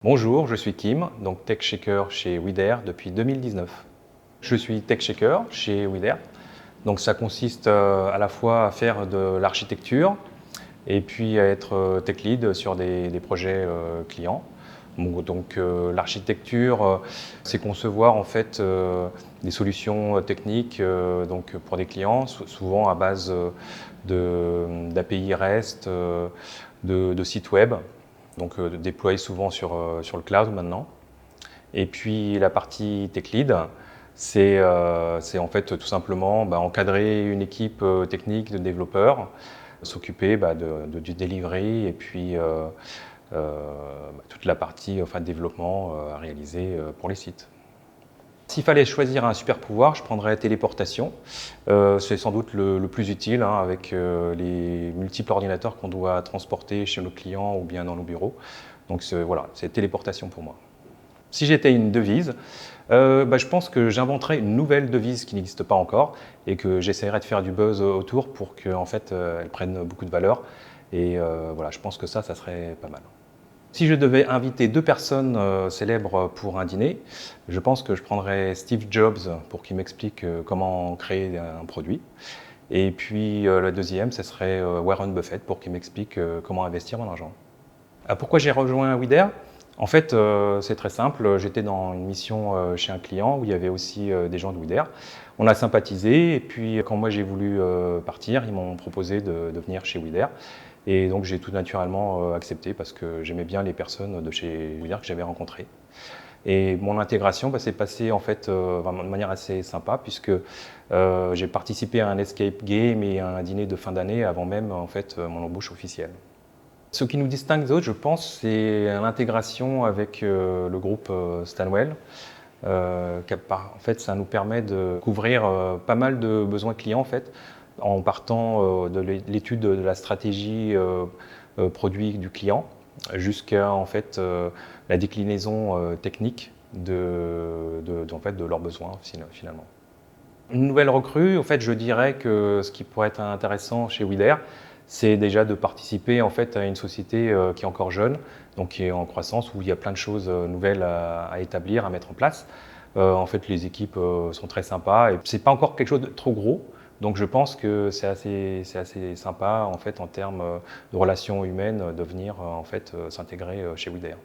Bonjour, je suis Kim, donc Tech Shaker chez Wider depuis 2019. Je suis Tech Shaker chez Wider, donc ça consiste à la fois à faire de l'architecture et puis à être tech lead sur des projets clients. Donc l'architecture, c'est concevoir en fait des solutions techniques donc pour des clients, souvent à base d'API REST, de sites web, donc déployés souvent sur le cloud maintenant. Et puis la partie tech lead, c'est en fait tout simplement encadrer une équipe technique de développeurs, s'occuper du delivery et puis toute la partie développement à réaliser pour les sites. S'il fallait choisir un super pouvoir, je prendrais téléportation. C'est sans doute le plus utile avec les multiples ordinateurs qu'on doit transporter chez nos clients ou bien dans nos bureaux. Donc voilà, c'est téléportation pour moi. Si j'étais une devise, je pense que j'inventerais une nouvelle devise qui n'existe pas encore et que j'essaierais de faire du buzz autour pour qu'elle elle prenne beaucoup de valeur. Et voilà, je pense que ça serait pas mal. Si je devais inviter deux personnes célèbres pour un dîner, je pense que je prendrais Steve Jobs pour qu'il m'explique comment créer un produit. Et puis la deuxième, ce serait Warren Buffett pour qu'il m'explique comment investir mon argent. Pourquoi j'ai rejoint Wider? En fait, c'est très simple. J'étais dans une mission chez un client où il y avait aussi des gens de Wider. On a sympathisé et puis quand moi j'ai voulu partir, ils m'ont proposé de venir chez Wider. Et donc j'ai tout naturellement accepté parce que j'aimais bien les personnes de chez Wider que j'avais rencontrées. Et mon intégration s'est passée en fait vraiment de manière assez sympa puisque j'ai participé à un escape game et à un dîner de fin d'année avant même en fait mon embauche officielle. Ce qui nous distingue des autres, je pense, c'est l'intégration avec le groupe Stanwell. En fait, ça nous permet de couvrir pas mal de besoins clients en fait, en partant de l'étude de la stratégie produit du client jusqu'à en fait la déclinaison technique de leurs besoins finalement. Une nouvelle recrue, en fait, je dirais que ce qui pourrait être intéressant chez Wider, c'est déjà de participer en fait à une société qui est encore jeune, donc qui est en croissance, où il y a plein de choses nouvelles à établir, à mettre en place. En fait, les équipes sont très sympas et c'est pas encore quelque chose de trop gros, donc je pense que c'est assez sympa en fait en termes de relations humaines de venir en fait s'intégrer chez Wider.